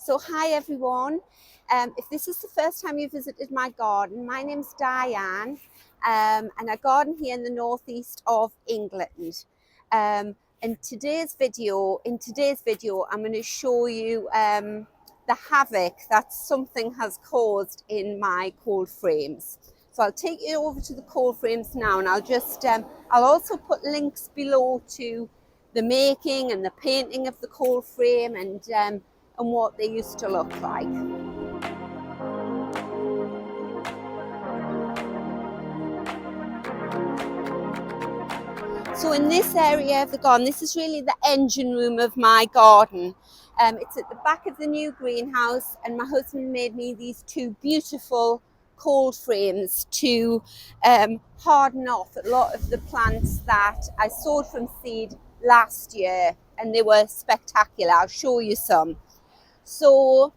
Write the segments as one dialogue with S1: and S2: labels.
S1: So hi everyone, if this is the first time you visited my garden, my name's Diane, and I garden here in the northeast of England. In today's video, I'm going to show you the havoc that something has caused in my cold frames. So I'll take you over to the cold frames now, and I'll also put links below to the making and the painting of the cold frame and what they used to look like. So in this area of the garden, this is really the engine room of my garden. It's at the back of the new greenhouse, and my husband made me these two beautiful cold frames to harden off a lot of the plants that I sowed from seed last year, and they were spectacular. I'll show you some. So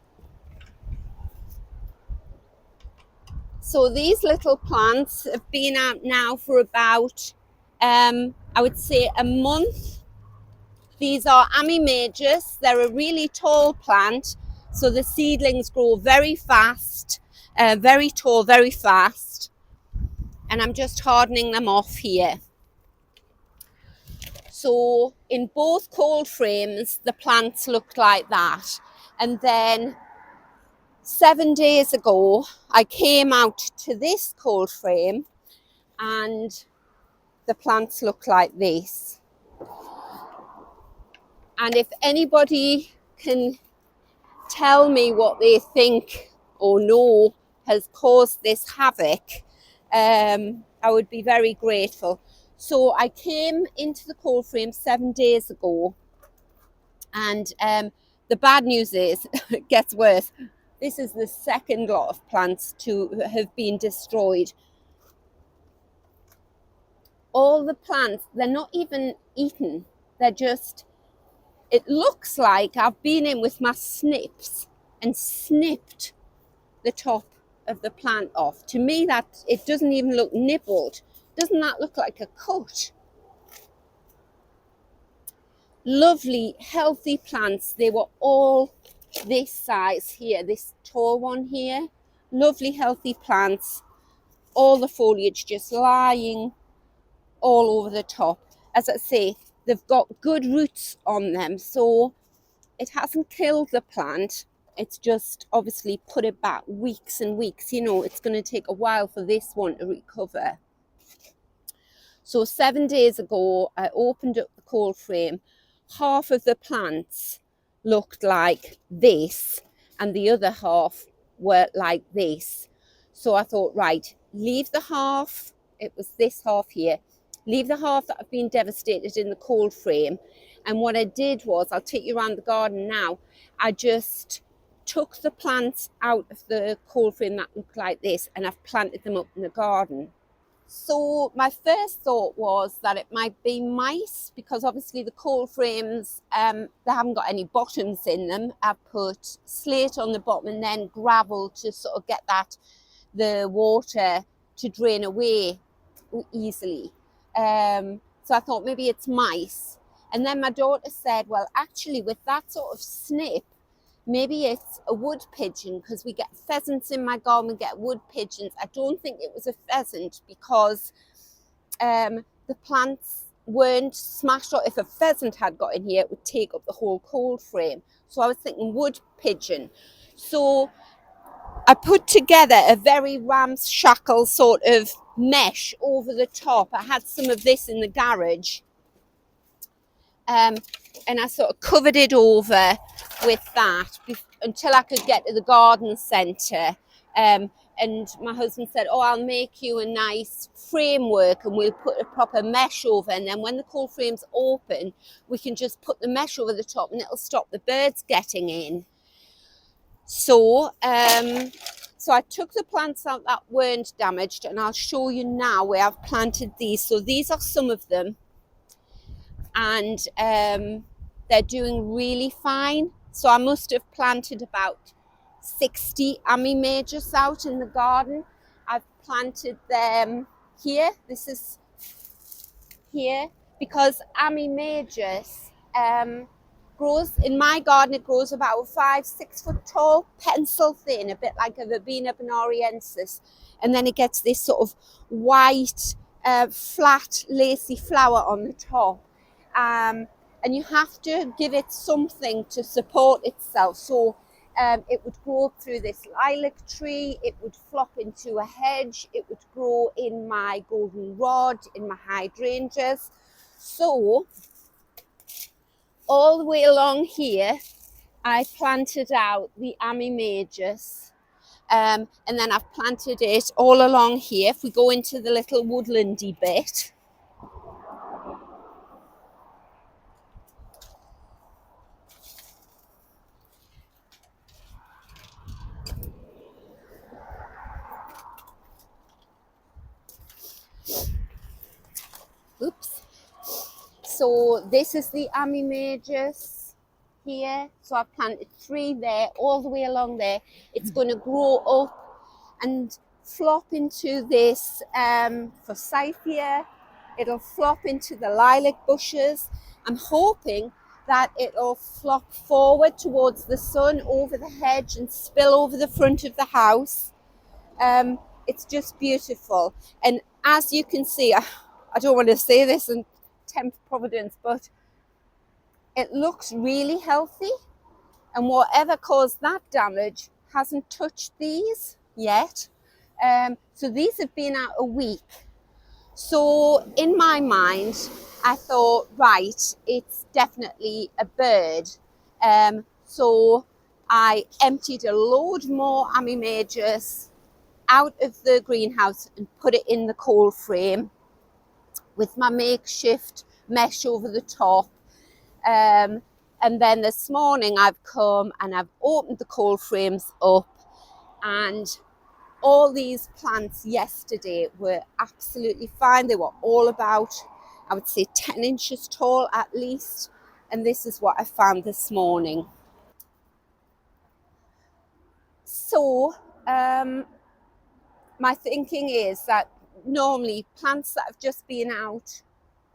S1: these little plants have been out now for about, I would say, a month. These are Ammi majus. They're a really tall plant, so the seedlings grow very fast, very tall, very fast. And I'm just hardening them off here. So in both cold frames, the plants looked like that. And then 7 days ago, I came out to this cold frame and the plants look like this. And if anybody can tell me what they think or know has caused this havoc, I would be very grateful. So I came into the cold frame 7 days ago, and the bad news is it gets worse. This is the second lot of plants to have been destroyed. All the plants, they're not even eaten. They're just, it looks like I've been in with my snips and snipped the top of the plant off. To me, that it doesn't even look nibbled. Doesn't that look like a cut? Lovely, healthy plants. They were all this size here, this tall one here. Lovely, healthy plants. All the foliage just lying all over the top. As I say, they've got good roots on them, so it hasn't killed the plant. It's just obviously put it back weeks and weeks. You know, it's going to take a while for this one to recover. So 7 days ago, I opened up the cold frame. Half of the plants looked like this, and the other half were like this. So I thought, right, leave the half, it was this half here, leave the half that have been devastated in the cold frame. And what I did was, I'll take you around the garden now, I just took the plants out of the cold frame that looked like this, and I've planted them up in the garden. So my first thought was that it might be mice, because obviously the cold frames, they haven't got any bottoms in them. I've put slate on the bottom and then gravel to sort of get the water to drain away easily. So I thought maybe it's mice. And then my daughter said, well, actually with that sort of snip, maybe it's a wood pigeon, because we get pheasants in my garden, we get wood pigeons. I don't think it was a pheasant, because the plants weren't smashed out. If a pheasant had got in here, it would take up the whole cold frame. So I was thinking wood pigeon. So I put together a very ramshackle sort of mesh over the top. I had some of this in the garage. And I sort of covered it over with that until I could get to the garden centre. And my husband said, oh, I'll make you a nice framework and we'll put a proper mesh over. And then when the cold frame's open, we can just put the mesh over the top and it'll stop the birds getting in. So I took the plants out that weren't damaged, and I'll show you now where I've planted these. So these are some of them. And they're doing really fine. So I must have planted about 60 Ammi majus out in the garden. I've planted them here. This is here, because Ammi majus, grows, in my garden, it grows about 5-6 foot tall, pencil thin, a bit like a Verbena bonariensis. And then it gets this sort of white, flat, lacy flower on the top. And you have to give it something to support itself. So it would grow up through this lilac tree, it would flop into a hedge, it would grow in my goldenrod, in my hydrangeas. So all the way along here, I planted out the Ammi majus. And then I've planted it all along here. If we go into the little woodlandy bit, oops. So this is the Ammi majus here. So I've planted 3 there, all the way along there. It's going to grow up and flop into this forsythia. It'll flop into the lilac bushes. I'm hoping that it'll flop forward towards the sun over the hedge and spill over the front of the house. It's just beautiful. And as you can see, I don't want to say this and tempt Providence, but it looks really healthy. And whatever caused that damage hasn't touched these yet. So these have been out a week. So in my mind, I thought, right, it's definitely a bird. So I emptied a load more Ammi majus out of the greenhouse and put it in the cold frame with my makeshift mesh over the top. And then this morning I've come and I've opened the cold frames up, and all these plants yesterday were absolutely fine. They were all about, I would say, 10 inches tall at least. And this is what I found this morning. So my thinking is that normally plants that have just been out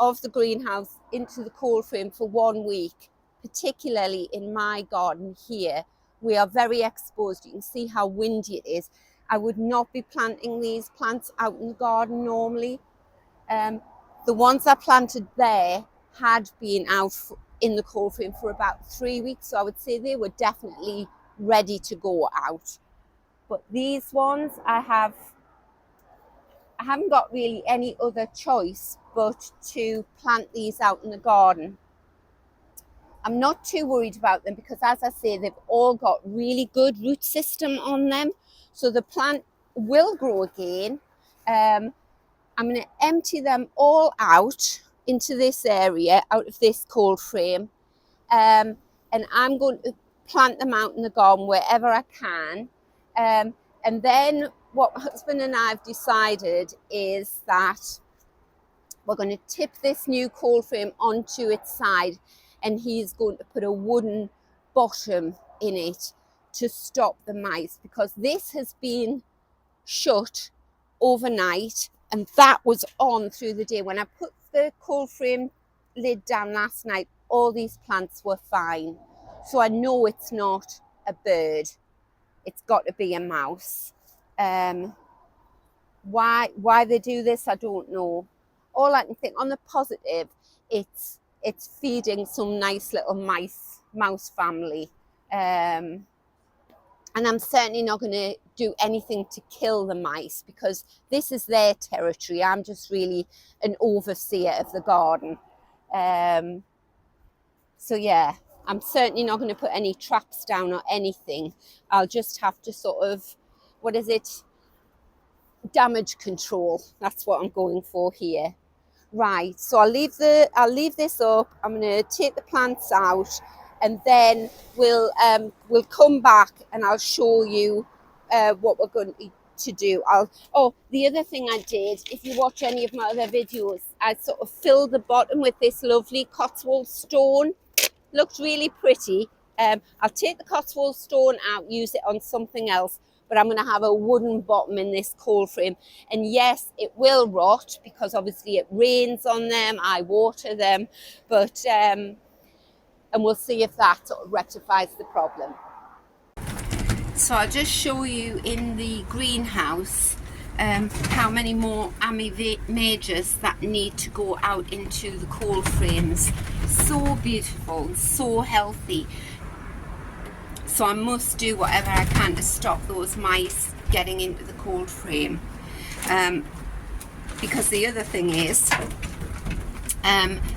S1: of the greenhouse into the cold frame for 1 week, particularly in my garden here, we are very exposed. You can see how windy it is. I would not be planting these plants out in the garden normally. The ones I planted there had been out in the cold frame for about 3 weeks, so I would say they were definitely ready to go out. But these ones, I haven't got really any other choice but to plant these out in the garden. I'm not too worried about them because, as I say, they've all got really good root system on them. So the plant will grow again. I'm going to empty them all out into this area, out of this cold frame. And I'm going to plant them out in the garden wherever I can. And then what my husband and I have decided is that we're going to tip this new cold frame onto its side, and he's going to put a wooden bottom in it to stop the mice, because this has been shut overnight and that was on through the day. When I put the cold frame lid down last night, all these plants were fine. So I know it's not a bird. It's got to be a mouse. Why they do this, I don't know. All I can think, on the positive, it's feeding some nice little mouse family. And I'm certainly not going to do anything to kill the mice because this is their territory. I'm just really an overseer of the garden. So yeah, I'm certainly not going to put any traps down or anything. I'll just have to sort of, damage control. That's what I'm going for here. Right, so I'll leave this up. I'm going to take the plants out, and then we'll come back and I'll show you what we're going to do. The other thing I did, if you watch any of my other videos, I sort of filled the bottom with this lovely Cotswold stone. Looked really pretty. I'll take the Cotswold stone out, use it on something else, but I'm going to have a wooden bottom in this cold frame. And yes, it will rot because obviously it rains on them, I water them, but and we'll see if that sort of rectifies the problem. So I'll just show you in the greenhouse how many more Ammi majus that need to go out into the cold frames. So beautiful, so healthy. So I must do whatever I can to stop those mice getting into the cold frame. Because the other thing is,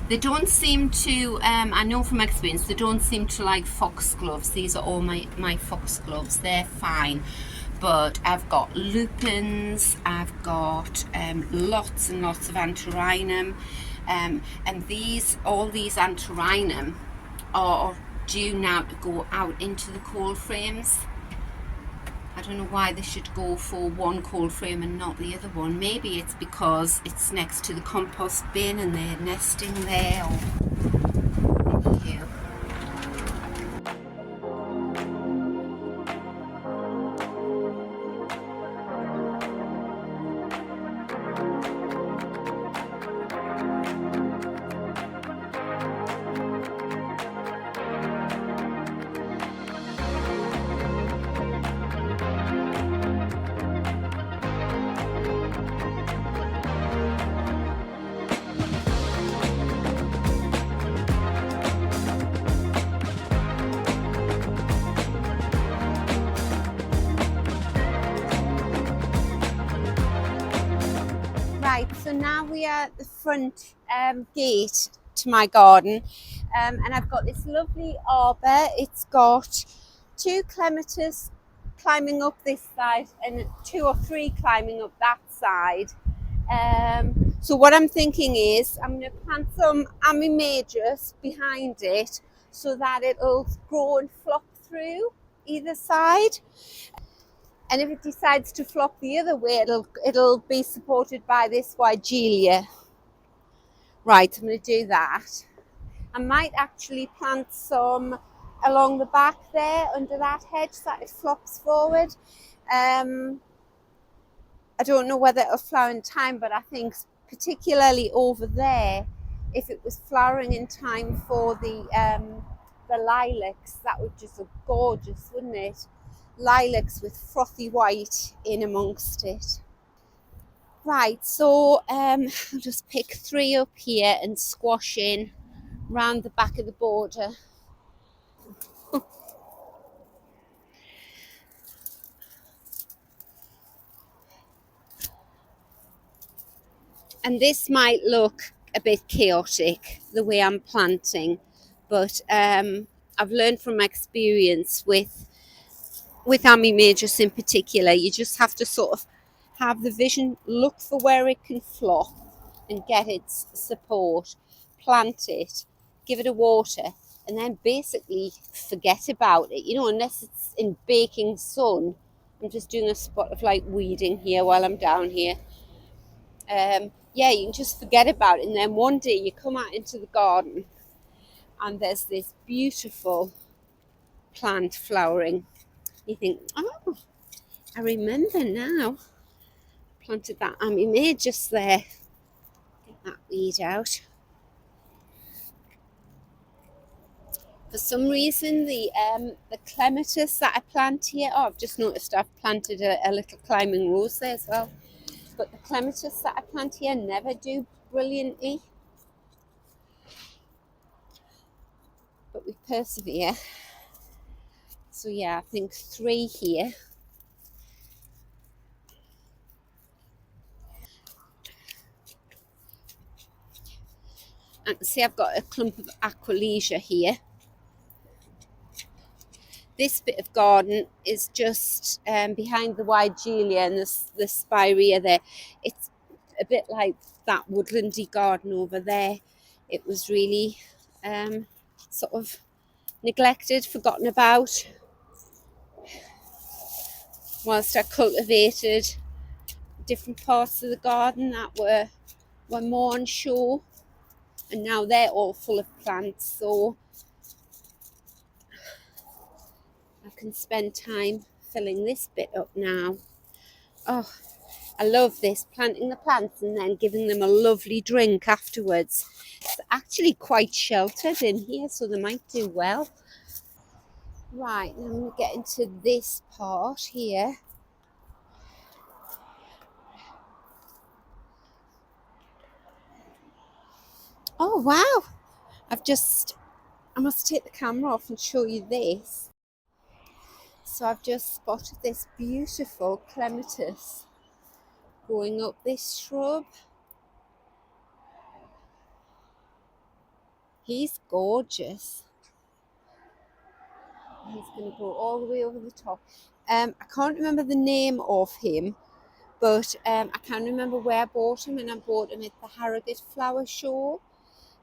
S1: they don't seem to, I know from experience, they don't seem to like foxgloves. These are all my foxgloves. They're fine. But I've got lupins, I've got lots and lots of antirrhinum. And all these antirrhinum are due now to go out into the cold frames. I don't know why they should go for one cold frame and not the other one. Maybe it's because it's next to the compost bin and they're nesting there, or yeah. Right, so now we are at the front gate to my garden, and I've got this lovely arbor. It's got 2 clematis climbing up this side and 2 or 3 climbing up that side. So what I'm thinking is I'm going to plant some Ammi majus behind it so that it'll grow and flop through either side. And if it decides to flop the other way, it'll be supported by this Weigelia. Right, I'm going to do that. I might actually plant some along the back there under that hedge so that it flops forward. I don't know whether it'll flower in time, but I think particularly over there, if it was flowering in time for the lilacs, that would just look gorgeous, wouldn't it? Lilacs with frothy white in amongst it. Right, so I'll just pick 3 up here and squash in round the back of the border. And this might look a bit chaotic the way I'm planting, but I've learned from experience with Ammi majus in particular, you just have to sort of have the vision, look for where it can flop and get its support, plant it, give it a water, and then basically forget about it, unless it's in baking sun. I'm just doing a spot of like weeding here while I'm down here. Yeah, you can just forget about it, and then one day you come out into the garden and there's this beautiful plant flowering. You think, oh, I remember now. Planted that Ammi majus there. Get that weed out. For some reason, the clematis that I plant here, I've just noticed I've planted a little climbing rose there as well. But the clematis that I plant here never do brilliantly. But we persevere. So yeah, I think 3 here. I can see I've got a clump of aqualesia here. This bit of garden is just behind the Weigelia and the spirea there. It's a bit like that woodlandy garden over there. It was really sort of neglected, forgotten about, whilst I cultivated different parts of the garden that were more on show, and now they're all full of plants, so I can spend time filling this bit up now. Oh, I love this, planting the plants and then giving them a lovely drink afterwards. It's actually quite sheltered in here, so they might do well. Right, now I'm going to get into this part here. Oh wow, I must take the camera off and show you this. So I've just spotted this beautiful clematis growing up this shrub. He's gorgeous. He's going to go all the way over the top. I can't remember the name of him, but I can remember where I bought him, and I bought him at the Harrogate Flower Show.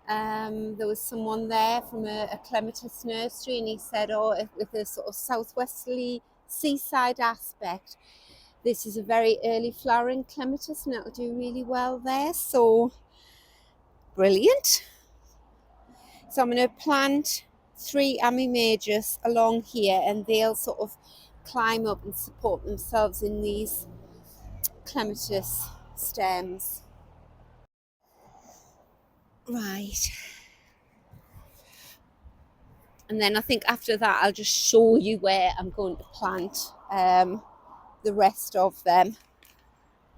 S1: There was someone there from a clematis nursery, and he said, oh, with a sort of southwesterly seaside aspect, this is a very early flowering clematis and it'll do really well there. So brilliant. So I'm going to plant 3 Ammi majus along here, and they'll sort of climb up and support themselves in these clematis stems. Right. And then I think after that I'll just show you where I'm going to plant the rest of them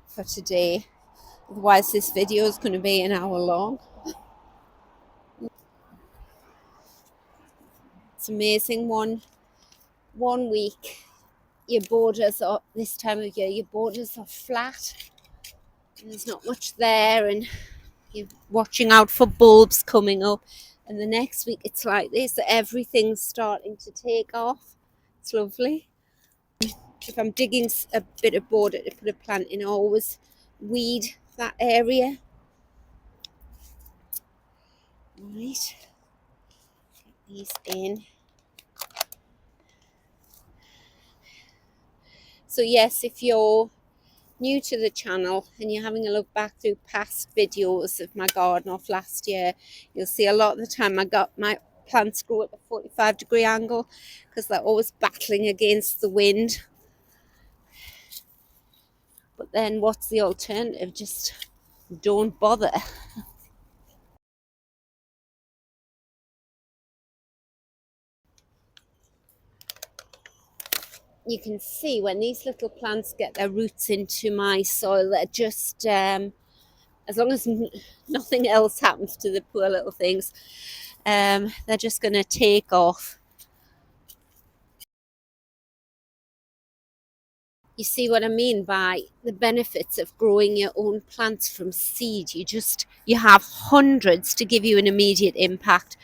S1: for today. Otherwise this video is going to be an hour long. It's amazing. One week your borders are, this time of year, your borders are flat and there's not much there, and you're watching out for bulbs coming up, and the next week it's like this, everything's starting to take off. It's lovely. If I'm digging a bit of border to put a plant in, I always weed that area. Right, get these in. So yes, if you're new to the channel and you're having a look back through past videos of my garden off last year, you'll see a lot of the time I got my plants grow at a 45-degree angle because they're always battling against the wind. But then what's the alternative? Just don't bother. You can see when these little plants get their roots into my soil, they're just, as long as nothing else happens to the poor little things, they're just going to take off. You see what I mean by the benefits of growing your own plants from seed. You have hundreds to give you an immediate impact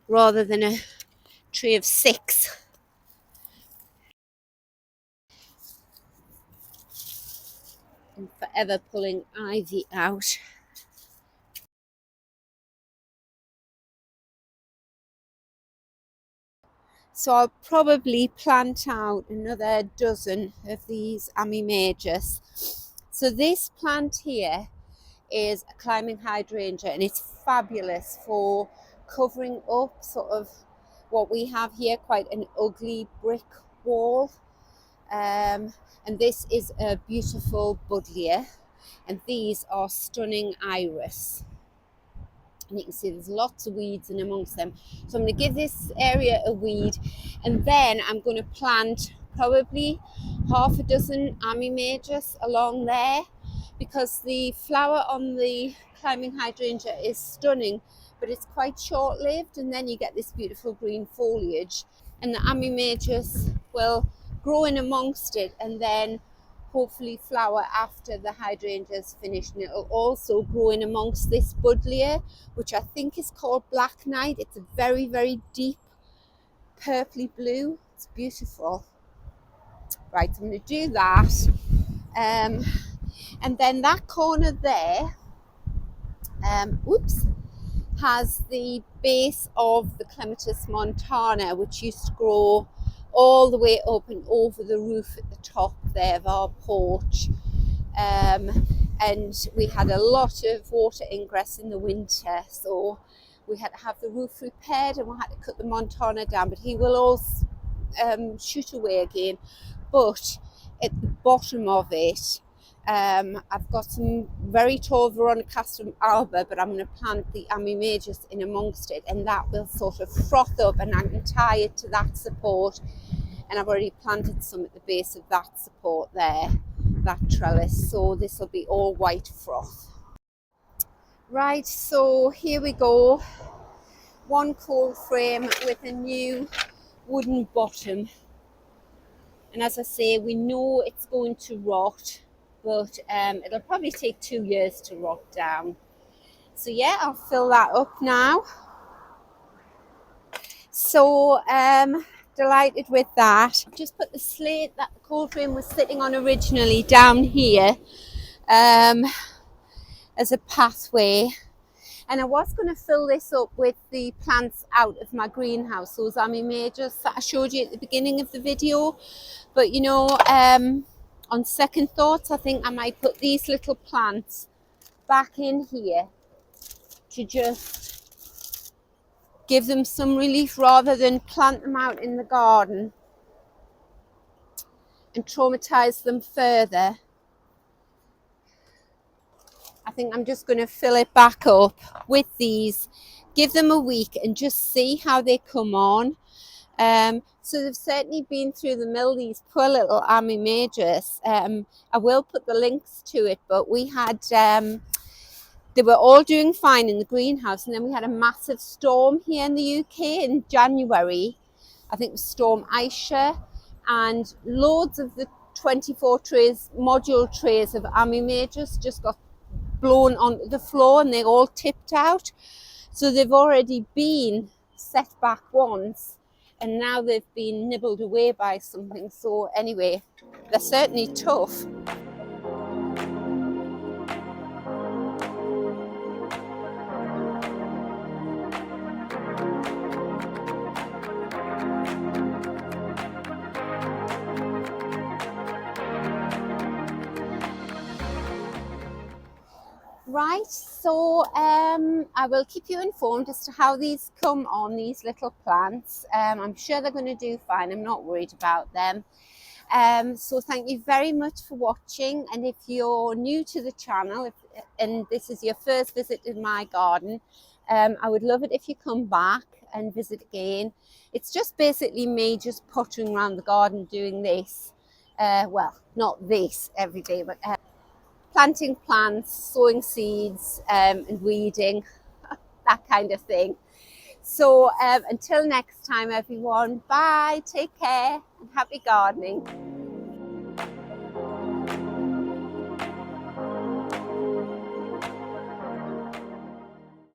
S1: rather than a tree of 6. And forever pulling ivy out. So I'll probably plant out another dozen of these Ammi majus. So this plant here is a climbing hydrangea, and it's fabulous for covering up sort of what we have here, quite an ugly brick wall. And this is a beautiful buddleia, and these are stunning iris. And you can see there's lots of weeds in amongst them. So I'm going to give this area a weed, and then I'm going to plant probably half a dozen Ammi majus along there, because the flower on the climbing hydrangea is stunning, but it's quite short-lived, and then you get this beautiful green foliage, and the Ammi majus will grow in amongst it and then hopefully flower after the hydrangea is finished. And it'll also grow in amongst this buddleia, which I think is called Black Knight. It's a very, very deep purpley blue. It's beautiful. Right, I'm going to do that. And then that corner there, has the base of the Clematis montana, which used to grow all the way up and over the roof at the top there of our porch. And we had a lot of water ingress in the winter, so we had to have the roof repaired and we had to cut the montana down, but he will all shoot away again. But at the bottom of it, I've got some very tall Veronicastrum alba, but I'm going to plant the Ammi majus in amongst it, and that will sort of froth up, and I can tie it to that support. And I've already planted some at the base of that support there, that trellis, so this will be all white froth. Right, so here we go. One cold frame with a new wooden bottom. And as I say, we know it's going to rot, but it'll probably take 2 years to rot down. So yeah, I'll fill that up now. So delighted with that. I've just put the slate that the cold frame was sitting on originally down here as a pathway. And I was going to fill this up with the plants out of my greenhouse, those Ammi majus that I showed you at the beginning of the video. But you know, on second thoughts, I think I might put these little plants back in here to just give them some relief rather than plant them out in the garden and traumatize them further. I think I'm just going to fill it back up with these, give them a week and just see how they come on. So they've certainly been through the mill, these poor little Ammi majus. I will put the links to it, but we had, they were all doing fine in the greenhouse, and then we had a massive storm here in the UK in January. I think it was Storm Aisha, and loads of the 24 trays, module trays of Ammi majus just got blown onto the floor and they all tipped out. So they've already been set back once, and now they've been nibbled away by something. So anyway, they're certainly tough. Right, so I will keep you informed as to how these come on, these little plants. I'm sure they're going to do fine. I'm not worried about them. So thank you very much for watching, and if you're new to the channel and this is your first visit to my garden, I would love it if you come back and visit again. It's just basically me just pottering around the garden doing this, well, not this every day, but planting plants, sowing seeds, and weeding, that kind of thing. So until next time everyone, bye, take care and happy gardening.